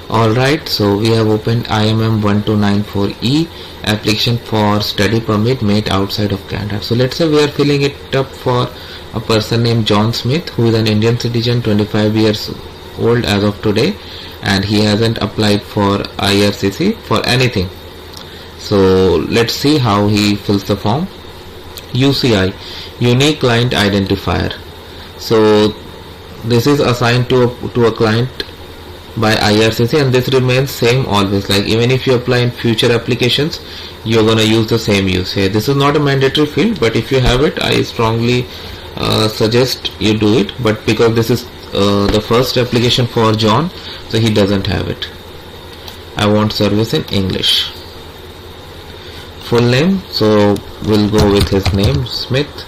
Alright, so we have opened imm1294E application for study permit made outside of Canada. So let's say we are filling it up for a person named John Smith, who is an Indian citizen, 25 years old as of today, and he hasn't applied for IRCC for anything. So let's see how he fills the form. UCI, Unique Client Identifier. So this is assigned to a client by IRCC, and this remains same always. Like even if you apply in future applications, you're gonna use the same use here. This is not a mandatory field, but if you have it, I strongly suggest you do it. But because this is the first application for John, so he doesn't have it. I want service in English. Full name, so we'll go with his name, Smith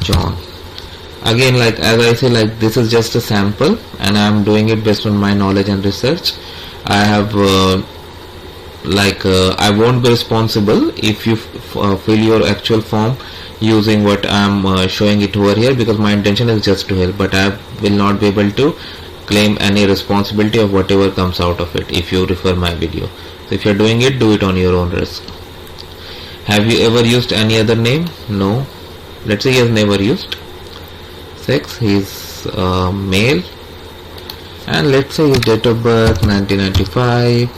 John. Again, like as I say, like this is just a sample and I am doing it based on my knowledge and research. I have I won't be responsible if you fill your actual form using what I am showing it over here, because my intention is just to help, but I will not be able to claim any responsibility of whatever comes out of it if you refer my video. So if you are doing it, do it on your own risk. Have you ever used any other name? No. Let's say he has never used. Sex, he is male, and let's say his date of birth 1995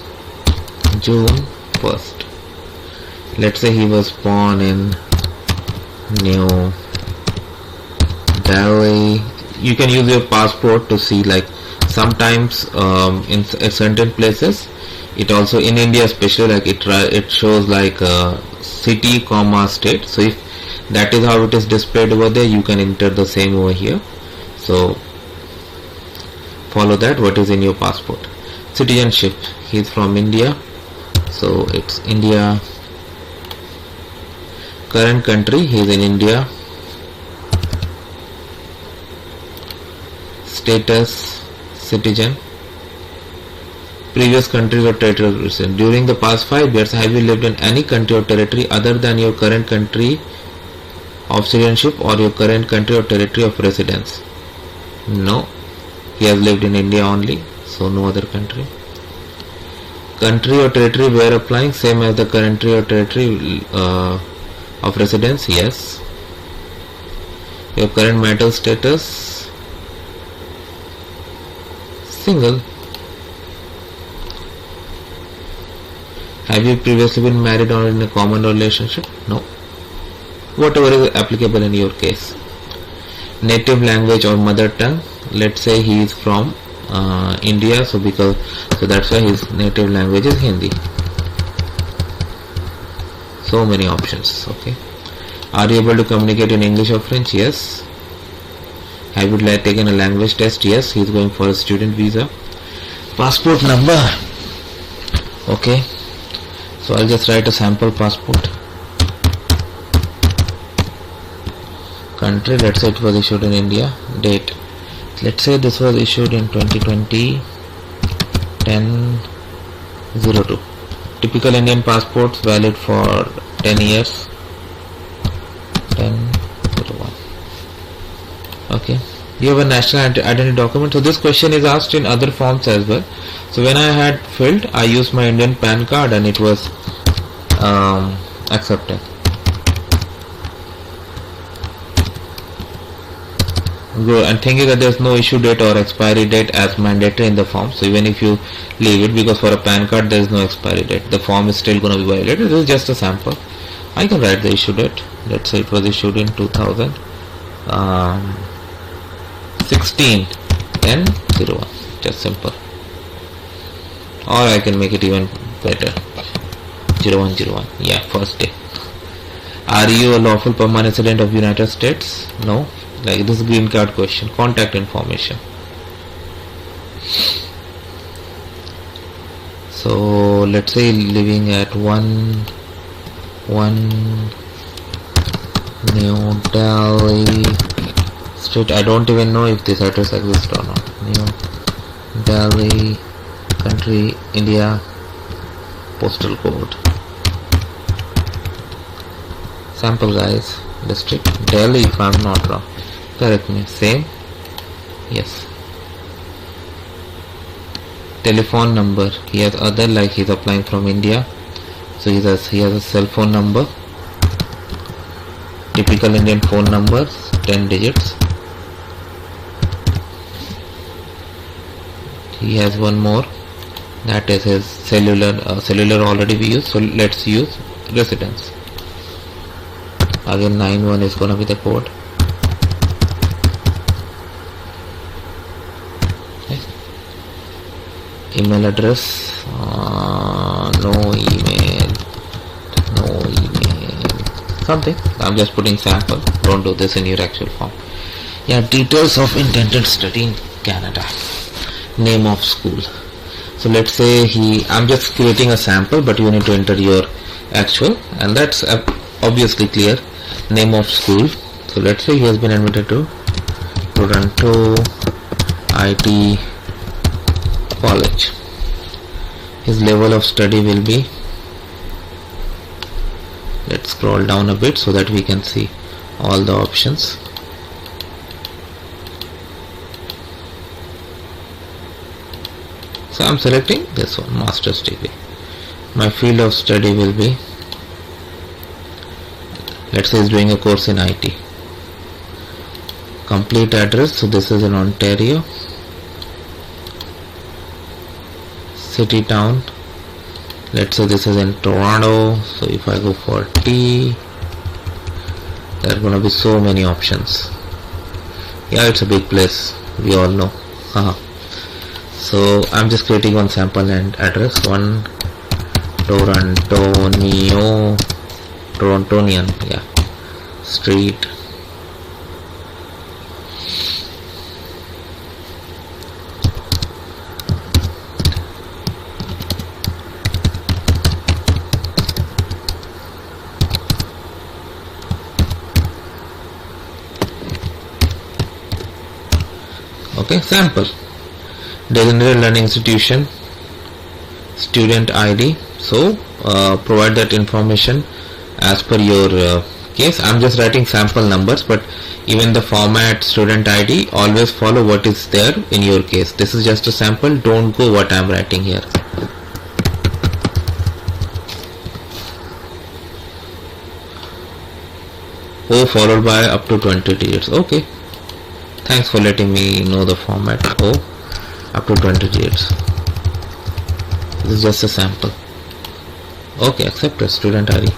June 1st. Let's say he was born in New Delhi. You can use your passport to see, like sometimes in certain places, it also in India especially, like it shows like city comma state. So if that is how it is displayed over there, you can enter the same over here. So follow that, what is in your passport. Citizenship, he is from India, so it's India. Current country, he is in India. Status, citizen. Previous country or territory. During the past 5 years, have you lived in any country or territory other than your current country of citizenship or your current country or territory of residence? No, he has lived in India only, so no other country. Country or territory where applying, same as the country or territory of residence, yes. Your current marital status, single. Have you previously been married or in a common relationship? No. Whatever is applicable in your case. Native language or mother tongue. Let's say he is from India, so that's why his native language is Hindi. So many options. Okay. Are you able to communicate in English or French? Yes. Have you taken a language test? Yes. He is going for a student visa. Passport number. Okay. So I'll just write a sample passport. Country, let's say it was issued in India. Date, let's say this was issued in 2020 10/02. Typical Indian passports valid for 10 years. 10/01. Okay. You have a national identity document. So this question is asked in other forms as well. So when I had filled, I used my Indian PAN card and it was accepted. Good. And think that there is no issue date or expiry date as mandatory in the form. So even if you leave it, because for a PAN card there is no expiry date, the form is still going to be violated. This is just a sample. I can write the issue date. Let's say it was issued in 2016 10/01. Just simple. Or I can make it even better. 01/01. Yeah, first day. Are you a lawful permanent resident of United States? No. Like this green card question. Contact information. So let's say living at 1 New Delhi Street. I don't even know if this address exists or not. New Delhi, country India, postal code. Sample guys. District Delhi, if I'm not wrong. Correct me. Same. Yes. telephone number. He has other, like he's applying from India, so he has a cell phone number, typical Indian phone number, 10 digits. He has one more, that is his cellular already we use, so let's use residence. Again 91 is gonna be the code. Okay. Email address, no email, something. I'm just putting sample, don't do this in your actual form. Yeah, details of intended study in Canada, name of school. So let's say I'm just creating a sample, but you need to enter your actual, and that's obviously clear. Name of school. So let's say he has been admitted to Toronto IT College. His level of study will be, let's scroll down a bit so that we can see all the options. So I'm selecting this one, master's degree. My field of study will be, let's say he's doing a course in IT. Complete address, so this is in Ontario. City, town, let's say this is in Toronto. So if I go for T, there are going to be so many options. Yeah, it's a big place, we all know. So I'm just creating one sample and address, one Torontonian, yeah, street. Okay, sample. Designated learning institution, student ID. So provide that information as per your case. I'm just writing sample numbers, but even the format student ID, always follow what is there in your case. This is just a sample, don't go what I'm writing here. O followed by up to 20 digits. Okay, thanks for letting me know the format. O up to 20 digits. This is just a sample. Okay, accepted. Student ID.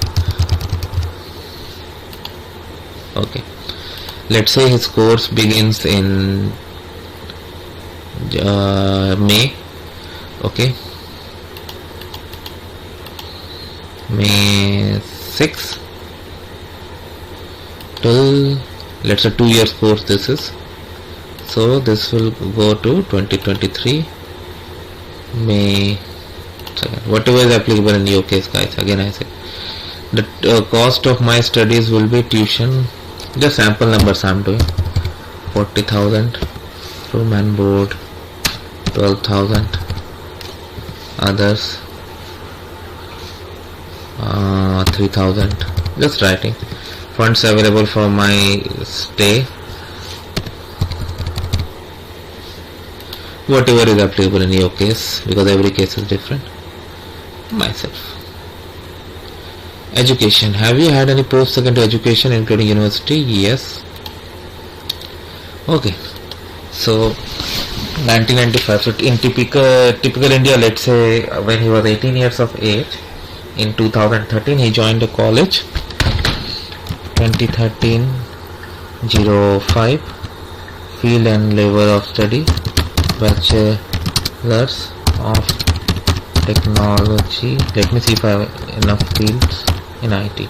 Okay, let's say his course begins in May. Okay, May 6 till, let's say 2 years course this is. So this will go to 2023 May 2nd. Whatever is applicable in your case, guys. Again I say the cost of my studies will be tuition, just sample numbers I'm doing, 40,000, room and board 12,000, others 3,000, just writing. Funds available for my stay, whatever is applicable in your case, because every case is different. Myself. Education. Have you had any post-secondary education including university? Yes. Okay. So 1995. So in typical India, let's say when he was 18 years of age, in 2013 he joined a college. 2013 05, field and level of study, bachelors of technology. Let me see if I have enough fields in IT.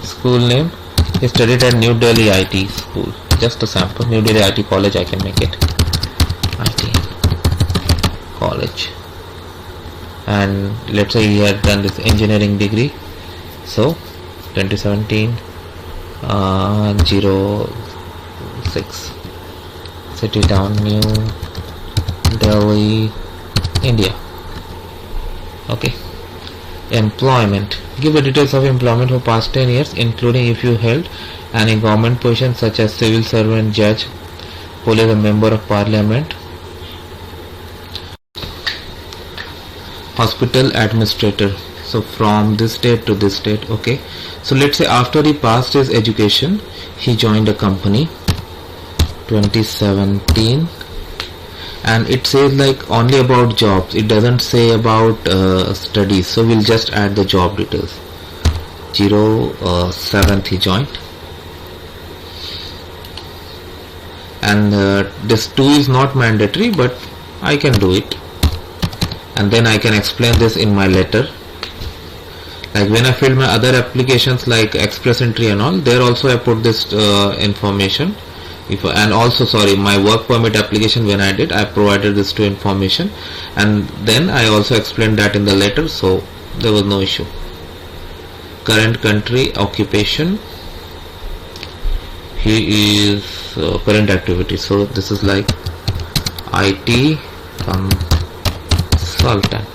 School name, he studied at New Delhi IT school. Just a sample, New Delhi IT college, I can make it IT college. And let's say he had done this engineering degree. So 2017 06, city, town, New Delhi, India. Okay. Employment. Give the details of employment for past 10 years, including if you held any government position such as civil servant, judge, police, a member of parliament. hospital administrator. So from this date to this date. Okay, so let's say after he passed his education, he joined a company 2017, and it says like only about jobs, it doesn't say about studies. So we'll just add the job details. 07th he joined, and this 2 is not mandatory, but I can do it, and then I can explain this in my letter. Like when I filled my other applications like express entry and all, there also I put this information. And also, sorry, my work permit application, when I did, I provided this to information, and then I also explained that in the letter, so there was no issue. Current country, occupation, he is current activity, so this is like IT consultant.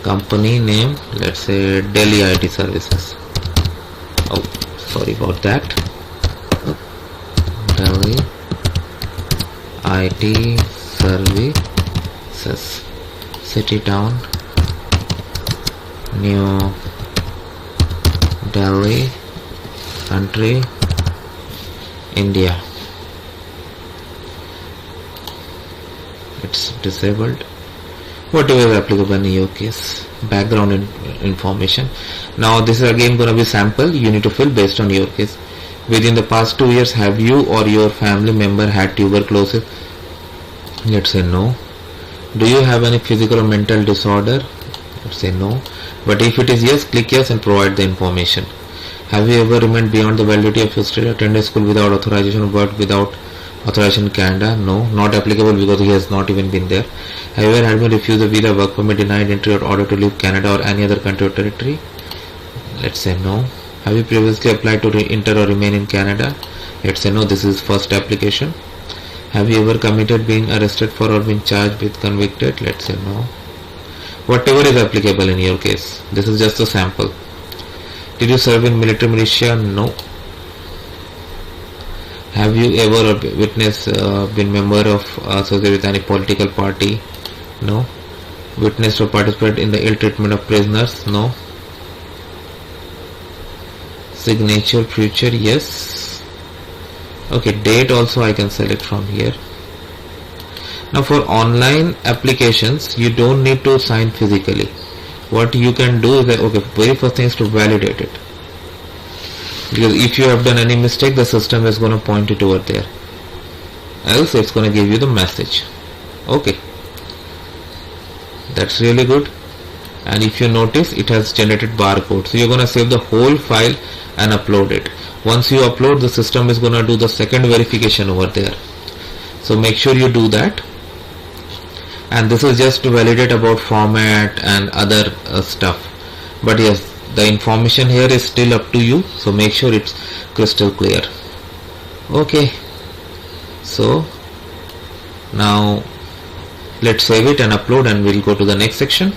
Company name, let's say Delhi IT services. Oh, sorry about that. Delhi IT services. City, town, New Delhi, country, India. It's disabled. Whatever is applicable in your case. Background information. Now this is again going to be sample. You need to fill based on your case. Within the past 2 years, have you or your family member had tuberculosis? Let's say no. Do you have any physical or mental disorder? Let's say no. But if it is yes, click yes and provide the information. Have you ever remained beyond the validity of your study, attended school without authorization, or worked without authorization in Canada? No, not applicable because he has not even been there. Have you ever had been refused a visa, work permit, denied entry or order to leave Canada or any other country or territory? Let's say no. Have you previously applied to enter or remain in Canada? Let's say no, this is first application. Have you ever committed being arrested for or been charged with convicted? Let's say no. Whatever is applicable in your case. This is just a sample. Did you serve in military militia? No. Have you ever witnessed, been member of associated with any political party? No. Witnessed or participated in the ill treatment of prisoners? No. Signature, future, yes. Okay, date also I can select from here. Now for online applications, you don't need to sign physically. What you can do is that, okay, very first thing is to validate it. Because if you have done any mistake, the system is going to point it over there. Else it's going to give you the message. Okay. That's really good. And if you notice, it has generated barcode. So you're going to save the whole file and upload it. Once you upload, the system is going to do the second verification over there. So make sure you do that. And this is just to validate about format and other stuff. But yes, the information here is still up to you. So make sure it's crystal clear. Okay. So now let's save it and upload, and we'll go to the next section.